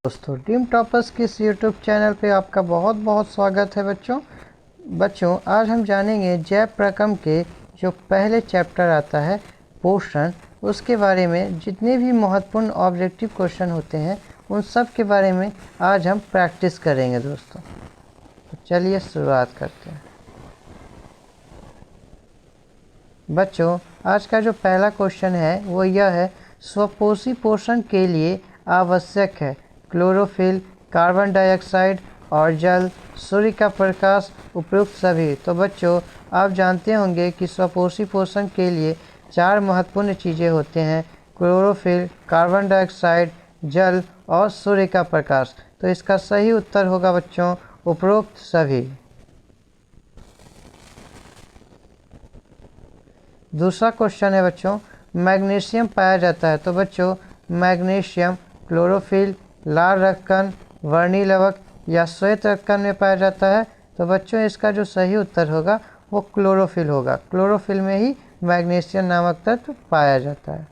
दोस्तों team toppers के इस यूट्यूब चैनल पे आपका बहुत बहुत स्वागत है बच्चों आज हम जानेंगे जैव प्रकम के जो पहले चैप्टर आता है पोषण, उसके बारे में जितने भी महत्वपूर्ण ऑब्जेक्टिव क्वेश्चन होते हैं उन सब के बारे में आज हम प्रैक्टिस करेंगे दोस्तों। तो चलिए शुरुआत करते हैं। बच्चों आज का जो पहला क्वेश्चन है वो यह है, स्वपोषी पोषण के लिए आवश्यक है क्लोरोफिल, कार्बन डाइऑक्साइड और जल, सूर्य का प्रकाश, उपयुक्त सभी। तो बच्चों आप जानते होंगे कि स्वपोषी पोषण के लिए चार महत्वपूर्ण चीज़ें होते हैं, क्लोरोफिल, कार्बन डाइऑक्साइड, जल और सूर्य का प्रकाश। तो इसका सही उत्तर होगा बच्चों उपरोक्त सभी। दूसरा क्वेश्चन है बच्चों, मैग्नीशियम पाया जाता है। तो बच्चों मैग्नीशियम क्लोरोफिल, लाल रक्कन, वर्णी लवक या श्वेत रक्कन में पाया जाता है। तो बच्चों इसका जो सही उत्तर होगा वो क्लोरोफिल होगा। क्लोरोफिल में ही मैग्नीशियम नामक तत्व पाया जाता है।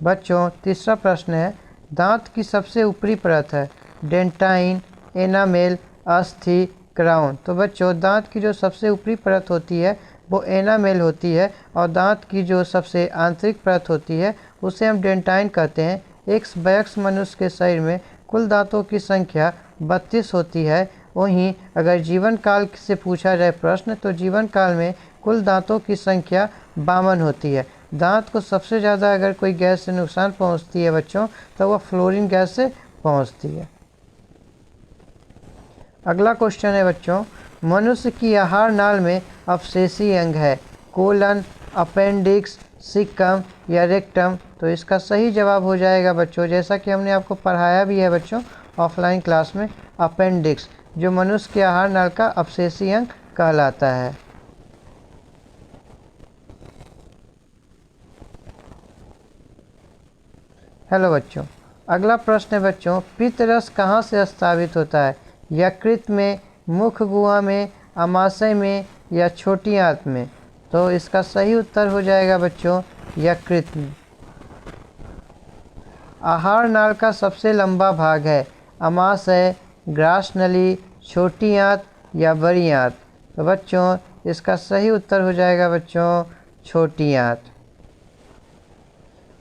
बच्चों तीसरा प्रश्न है, दांत की सबसे ऊपरी परत है डेंटाइन, एनामेल, अस्थि, क्राउन। तो बच्चों दांत की जो सबसे ऊपरी परत होती है वो एनामेल होती है और दांत की जो सबसे आंतरिक परत होती है उसे हम डेंटाइन कहते हैं। एक वयस्क मनुष्य के शरीर में कुल दांतों की संख्या 32 होती है। वहीं अगर जीवन काल से पूछा जाए प्रश्न तो जीवन काल में कुल दांतों की संख्या 52 होती है। दांत को सबसे ज़्यादा अगर कोई गैस से नुकसान पहुंचती है बच्चों तो वह फ्लोरीन गैस से पहुंचती है। अगला क्वेश्चन है बच्चों, मनुष्य की आहार नाल में अवशेषी अंग है कोलन, अपेंडिक्स, सिक्कम या रेक्टम। तो इसका सही जवाब हो जाएगा बच्चों, जैसा कि हमने आपको पढ़ाया भी है बच्चों ऑफलाइन क्लास में, अपेंडिक्स जो मनुष्य के आहार नाल का अवशेषी अंग कहलाता है। हेलो बच्चों, अगला प्रश्न है बच्चों, पित्त रस कहाँ से स्रावित होता है, यकृत में, मुख गुहा में, आमाशय में या छोटी आंत में। तो इसका सही उत्तर हो जाएगा बच्चों यकृत में। आहार नाल का सबसे लंबा भाग है आमाशय, ग्रास नली, छोटी आंत या बड़ी आंत। तो बच्चों इसका सही उत्तर हो जाएगा बच्चों छोटी आंत।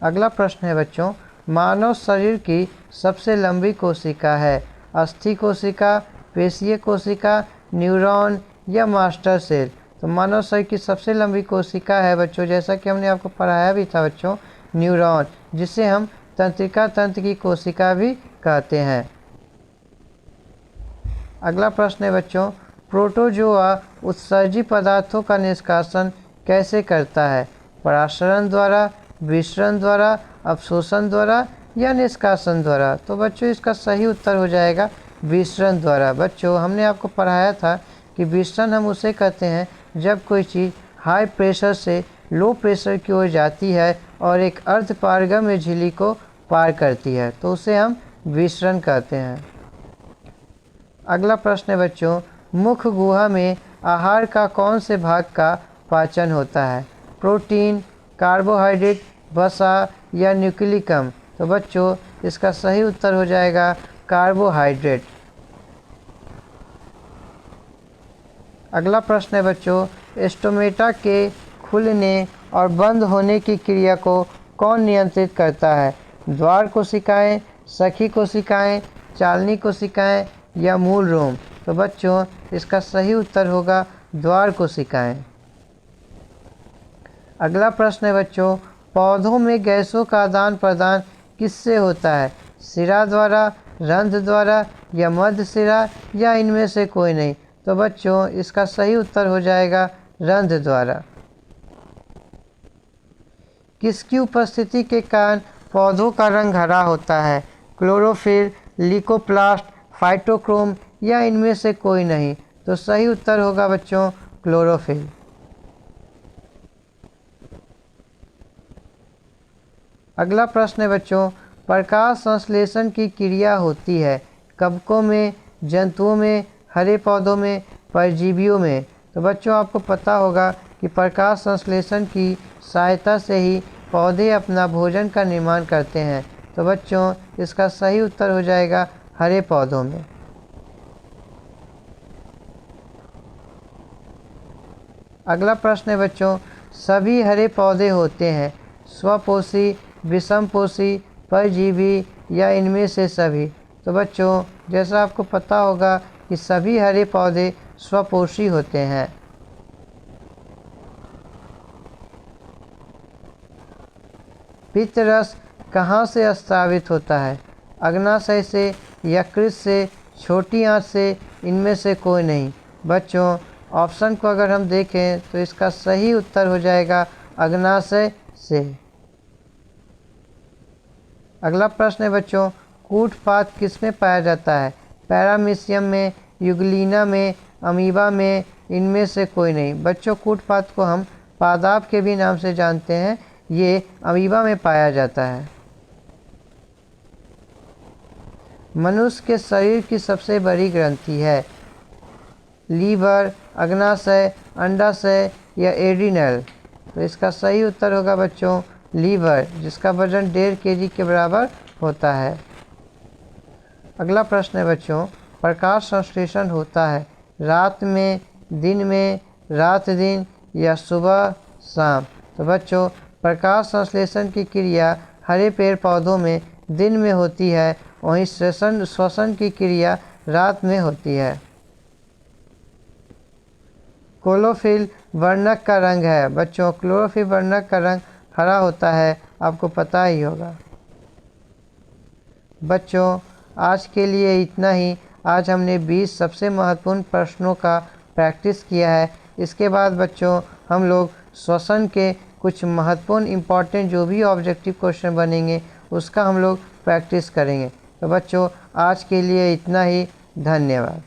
अगला प्रश्न है बच्चों, मानव शरीर की सबसे लंबी कोशिका है अस्थि कोशिका, पेशीय कोशिका, न्यूरॉन या मास्टर सेल। तो मानव शरीर की सबसे लंबी कोशिका है बच्चों, जैसा कि हमने आपको पढ़ाया भी था बच्चों, न्यूरॉन, जिसे हम तंत्रिका तंत्र की कोशिका भी कहते हैं। अगला प्रश्न है बच्चों, प्रोटोजोआ उत्सर्जी पदार्थों का निष्कासन कैसे करता है, परासरण द्वारा, विसरण द्वारा, अवशोषण द्वारा या निष्कासन द्वारा। तो बच्चों इसका सही उत्तर हो जाएगा विसरण द्वारा। बच्चों हमने आपको पढ़ाया था कि विसरण हम उसे कहते हैं जब कोई चीज़ हाई प्रेशर से लो प्रेशर की ओर जाती है और एक अर्ध पारगम्य झिल्ली को पार करती है, तो उसे हम विसरण कहते हैं। अगला प्रश्न है बच्चों, मुख गुहा में आहार का कौन से भाग का पाचन होता है, प्रोटीन, कार्बोहाइड्रेट, वसा या न्यूक्लिकम। तो बच्चों इसका सही उत्तर हो जाएगा कार्बोहाइड्रेट। अगला प्रश्न है बच्चों, स्टोमेटा के खुलने और बंद होने की क्रिया को कौन नियंत्रित करता है, द्वार कोशिकाएं, सखी कोशिकाएं, चालनी कोशिकाएं या मूल रोम। तो बच्चों इसका सही उत्तर होगा द्वार कोशिकाएं। अगला प्रश्न है बच्चों, पौधों में गैसों का आदान प्रदान किससे होता है, सिरा द्वारा, रंध्र द्वारा या मध्य सिरा या इनमें से कोई नहीं। तो बच्चों इसका सही उत्तर हो जाएगा रंध्र द्वारा। किसकी उपस्थिति के कारण पौधों का रंग हरा होता है, क्लोरोफिल, ल्यूकोप्लास्ट, फाइटोक्रोम या इनमें से कोई नहीं। तो सही उत्तर होगा बच्चों क्लोरोफिल। अगला प्रश्न है बच्चों, प्रकाश संश्लेषण की क्रिया होती है कवकों में, जंतुओं में, हरे पौधों में, परजीवियों में। तो बच्चों आपको पता होगा कि प्रकाश संश्लेषण की सहायता से ही पौधे अपना भोजन का निर्माण करते हैं। तो बच्चों इसका सही उत्तर हो जाएगा हरे पौधों में। अगला प्रश्न है बच्चों, सभी हरे पौधे होते हैं स्वपोषी, विषमपोषी, परजीवी या इनमें से सभी? तो बच्चों जैसा आपको पता होगा कि सभी हरे पौधे स्वपोषी होते हैं। पित्त रस कहाँ से स्रावित होता है? अग्नाशय से, यकृत से, छोटी आंत से, इनमें से कोई नहीं? बच्चों ऑप्शन को अगर हम देखें तो इसका सही उत्तर हो जाएगा अग्नाशय से। अगला प्रश्न है बच्चों, कूटपाद किसमें पाया जाता है? पैरामीशियम में, यूग्लिना में, अमीबा में, इनमें से कोई नहीं? बच्चों कूटपाद को हम पादाप के भी नाम से जानते हैं, ये अमीबा में पाया जाता है। मनुष्य के शरीर की सबसे बड़ी ग्रंथि है? लीवर, अग्नाशय, अंडाशय या एड्रिनल? तो इसका सही उत्तर होगा बच्चों लीवर, जिसका वजन 1.5 kg के बराबर होता है। अगला प्रश्न है बच्चों, प्रकाश संश्लेषण होता है रात में, दिन में, रात दिन या सुबह शाम? तो बच्चों प्रकाश संश्लेषण की क्रिया हरे पेड़ पौधों में दिन में होती है, वहीं श्वसन की क्रिया रात में होती है। क्लोरोफिल वर्णक का रंग है? बच्चों क्लोरोफिल वर्णक का रंग हरा होता है, आपको पता ही होगा। बच्चों आज के लिए इतना ही। आज हमने 20 सबसे महत्वपूर्ण प्रश्नों का प्रैक्टिस किया है। इसके बाद बच्चों हम लोग श्वसन के कुछ महत्वपूर्ण इम्पॉर्टेंट जो भी ऑब्जेक्टिव क्वेश्चन बनेंगे उसका हम लोग प्रैक्टिस करेंगे। तो बच्चों आज के लिए इतना ही। धन्यवाद।